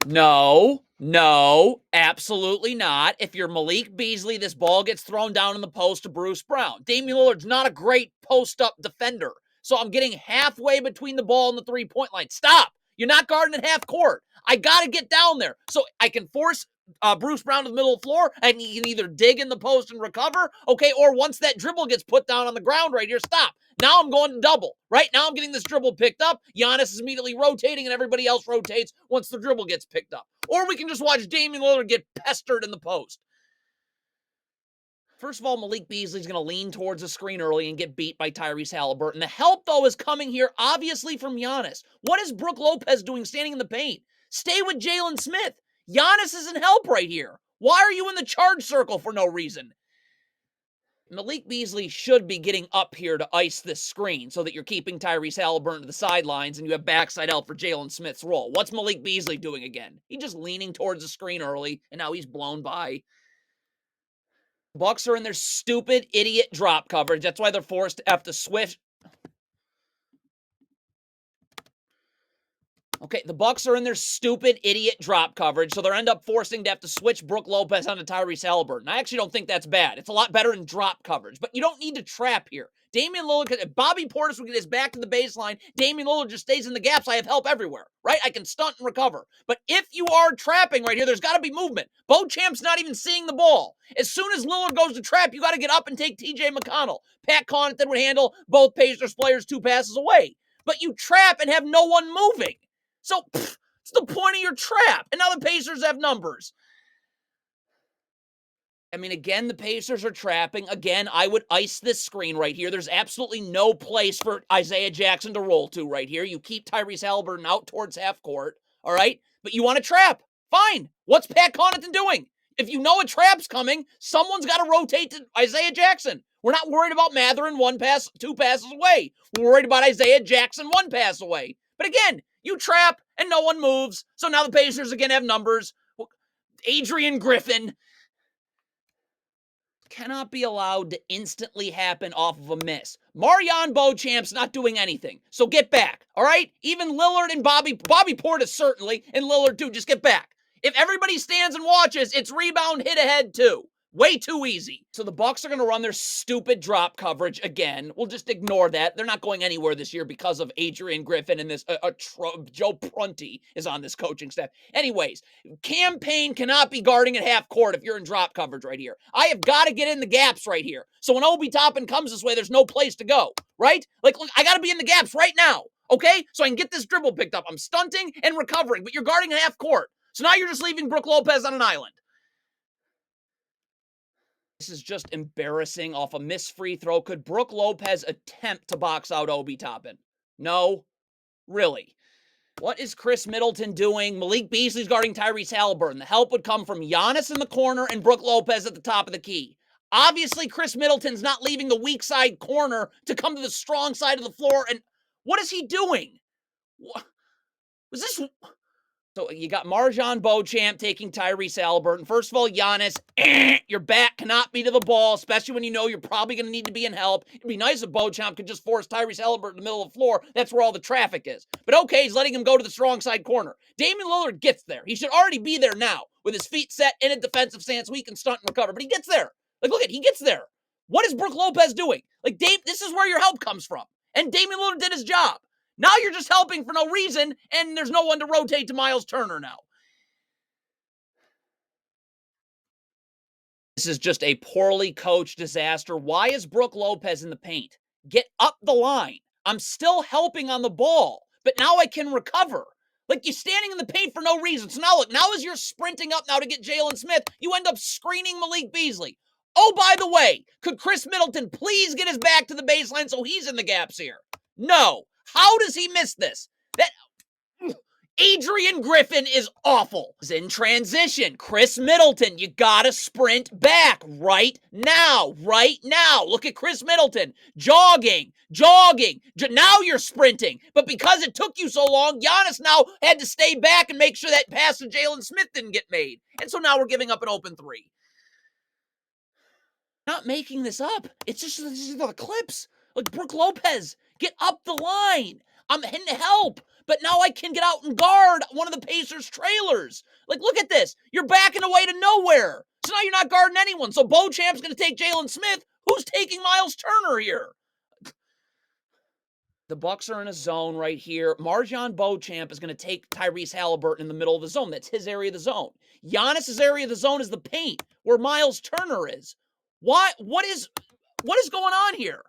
No, absolutely not. If you're Malik Beasley, this ball gets thrown down in the post to Bruce Brown. Damian Lillard's not a great post-up defender, so I'm getting halfway between the ball and the three-point line. Stop! You're not guarding at half court. I got to get down there so I can force Bruce Brown to the middle of the floor, and he can either dig in the post and recover, okay, or once that dribble gets put down on the ground right here, stop. Now I'm going to double. Right now I'm getting this dribble picked up. Giannis is immediately rotating, and everybody else rotates once the dribble gets picked up. Or we can just watch Damian Lillard get pestered in the post. First of all, Malik Beasley's going to lean towards the screen early and get beat by Tyrese Halliburton. The help, though, is coming here, obviously, from Giannis. What is Brook Lopez doing standing in the paint? Stay with Jalen Smith. Giannis is in help right here. Why are you in the charge circle for no reason? Malik Beasley should be getting up here to ice this screen so that you're keeping Tyrese Halliburton to the sidelines and you have backside help for Jalen Smith's role. What's Malik Beasley doing again? He's just leaning towards the screen early, and now he's blown by. Bucks are in their stupid idiot drop coverage. That's why they're forced to have to switch. Okay, the Bucks are in their stupid idiot drop coverage, so they'll end up forcing to have to switch Brook Lopez onto Tyrese Halliburton. I actually don't think that's bad. It's a lot better in drop coverage, but you don't need to trap here. Damian Lillard, if Bobby Portis would get his back to the baseline, Damian Lillard just stays in the gaps. I have help everywhere, right? I can stunt and recover. But if you are trapping right here, there's got to be movement. Beauchamp's not even seeing the ball. As soon as Lillard goes to trap, you got to get up and take TJ McConnell. Pat Connaughton would handle both Pacers players 2 passes away. But you trap and have no one moving. So, it's the point of your trap. And now the Pacers have numbers. I mean, again, the Pacers are trapping. Again, I would ice this screen right here. There's absolutely no place for Isaiah Jackson to roll to right here. You keep Tyrese Halliburton out towards half court, all right? But you want to trap. Fine. What's Pat Connaughton doing? If you know a trap's coming, someone's got to rotate to Isaiah Jackson. We're not worried about Matherin 2 passes away. We're worried about Isaiah Jackson 1 pass away. But again, you trap and no one moves. So now the Pacers again have numbers. Adrian Griffin cannot be allowed to instantly happen off of a miss. Marion Beauchamp's not doing anything. So get back, all right? Even Lillard and Bobby Portis certainly, and Lillard too, just get back. If everybody stands and watches, it's rebound hit ahead too. Way too easy. So the Bucks are going to run their stupid drop coverage again. We'll just ignore that. They're not going anywhere this year because of Adrian Griffin and this Joe Prunty is on this coaching staff. Anyways, Cam Payne cannot be guarding at half court if you're in drop coverage right here. I have got to get in the gaps right here. So when Obi Toppin comes this way, there's no place to go, right? Like, look, I got to be in the gaps right now, okay? So I can get this dribble picked up. I'm stunting and recovering, but you're guarding at half court. So now you're just leaving Brook Lopez on an island. This is just embarrassing off a missed free throw. Could Brook Lopez attempt to box out Obi Toppin? No? Really? What is Chris Middleton doing? Malik Beasley's guarding Tyrese Halliburton. The help would come from Giannis in the corner and Brook Lopez at the top of the key. Obviously, Chris Middleton's not leaving the weak side corner to come to the strong side of the floor. And what is he doing? What? Was this... So you got Marjon Beauchamp taking Tyrese Halliburton. First of all, Giannis, your back cannot be to the ball, especially when you know you're probably going to need to be in help. It'd be nice if Beauchamp could just force Tyrese Halliburton in the middle of the floor. That's where all the traffic is. But okay, he's letting him go to the strong side corner. Damian Lillard gets there. He should already be there now with his feet set in a defensive stance so he can stunt and recover. But he gets there. Like, look at, he gets there. What is Brook Lopez doing? Like, Dave, this is where your help comes from. And Damian Lillard did his job. Now you're just helping for no reason, and there's no one to rotate to Miles Turner now. This is just a poorly coached disaster. Why is Brook Lopez in the paint? Get up the line. I'm still helping on the ball, but now I can recover. Like, you're standing in the paint for no reason. So now look, now as you're sprinting up now to get Jalen Smith, you end up screening Malik Beasley. Oh, by the way, could Chris Middleton please get his back to the baseline so he's in the gaps here? No. How does he miss this? That Adrian Griffin is awful. In transition, Chris Middleton, you gotta sprint back right now. Look at Chris Middleton, jogging. Now you're sprinting. But because it took you so long, Giannis now had to stay back and make sure that pass to Jalen Smith didn't get made. And so now we're giving up an open three. Not making this up. It's just the clips. Like, Brook Lopez, get up the line. I'm in help. but now I can get out and guard one of the Pacers' trailers. Like, look at this. You're backing away to nowhere. So now you're not guarding anyone. So Beauchamp's going to take Jalen Smith. Who's taking Miles Turner here? The Bucks are in a zone right here. Marjon Beauchamp is going to take Tyrese Halliburton in the middle of the zone. That's his area of the zone. Giannis's area of the zone is the paint, where Miles Turner is. Why? What is going on here?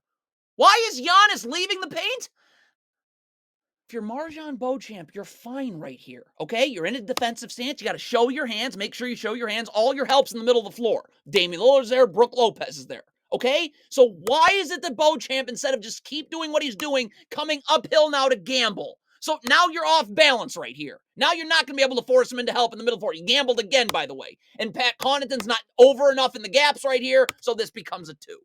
Why is Giannis leaving the paint? If you're Marjon Beauchamp, you're fine right here, okay? You're in a defensive stance. You got to show your hands. Make sure you show your hands. All your help's in the middle of the floor. Damian Lillard's there. Brook Lopez is there, okay? So why is it that Beauchamp, instead of just keep doing what he's doing, coming uphill now to gamble? So now you're off balance right here. Now you're not going to be able to force him into help in the middle of the floor. He gambled again, by the way. And Pat Connaughton's not over enough in the gaps right here, so this becomes a 2.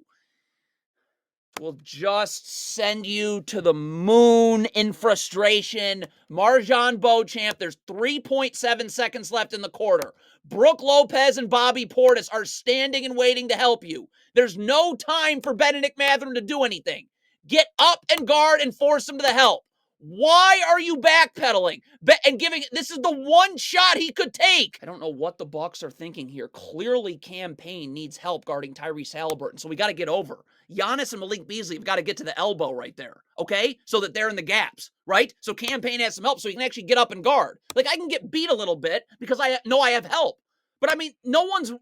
Will just send you to the moon in frustration. Marjon Beauchamp, there's 3.7 seconds left in the quarter. Brook Lopez and Bobby Portis are standing and waiting to help you. There's no time for Benedict Mathurin to do anything. Get up and guard and force him to the help. Why are you backpedaling and giving? This is the one shot he could take. I don't know what the Bucks are thinking here. Clearly, Cam Payne needs help guarding Tyrese Halliburton, so we got to get over. Giannis and Malik Beasley have got to get to the elbow right there, okay? So that they're in the gaps, right? So Cam Payne has some help so he can actually get up and guard. Like, I can get beat a little bit because I know I have help. But I mean, no one's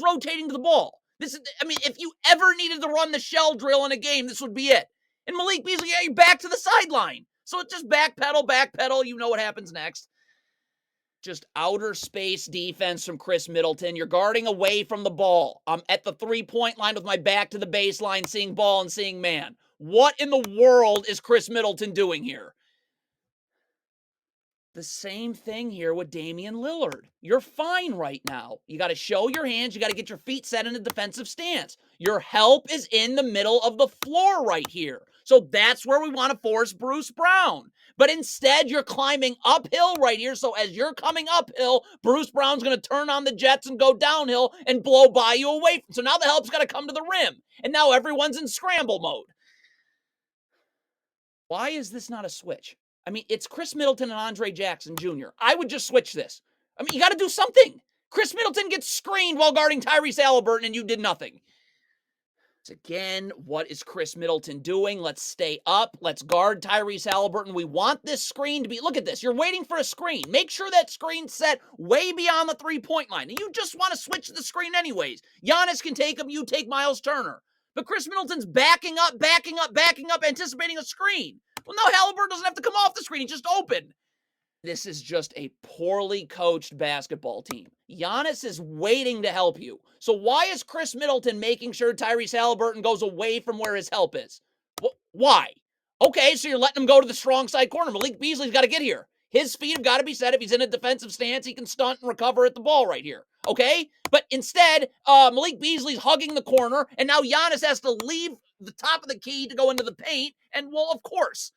rotating to the ball. If you ever needed to run the shell drill in a game, this would be it. And Malik Beasley, yeah, you're back to the sideline. So it's just backpedal. You know what happens next. Just outer space defense from Chris Middleton. You're guarding away from the ball. I'm at the 3-point line with my back to the baseline, seeing ball and seeing man. What in the world is Chris Middleton doing here? The same thing here with Damian Lillard. You're fine right now. You got to show your hands. You got to get your feet set in a defensive stance. Your help is in the middle of the floor right here. So that's where we want to force Bruce Brown. But instead, you're climbing uphill right here. So as you're coming uphill, Bruce Brown's going to turn on the jets and go downhill and blow by you away. So now the help's got to come to the rim. And now everyone's in scramble mode. Why is this not a switch? I mean, it's Chris Middleton and Andre Jackson Jr. I would just switch this. I mean, you got to do something. Chris Middleton gets screened while guarding Tyrese Halliburton, and you did nothing. So again, what is Chris Middleton doing? Let's stay up. Let's guard Tyrese Halliburton. We want this screen to be, look at this. You're waiting for a screen. Make sure that screen's set way beyond the 3-point line. And you just want to switch the screen anyways. Giannis can take him. You take Miles Turner. But Chris Middleton's backing up, anticipating a screen. Well, no, Halliburton doesn't have to come off the screen. He just opened. This is just a poorly coached basketball team. Giannis is waiting to help you. So why is Chris Middleton making sure Tyrese Halliburton goes away from where his help is? Why? Okay, so you're letting him go to the strong side corner. Malik Beasley's got to get here. His feet have got to be set. If he's in a defensive stance, he can stunt and recover at the ball right here. Okay? But instead, Malik Beasley's hugging the corner, and now Giannis has to leave the top of the key to go into the paint. And, well, of course.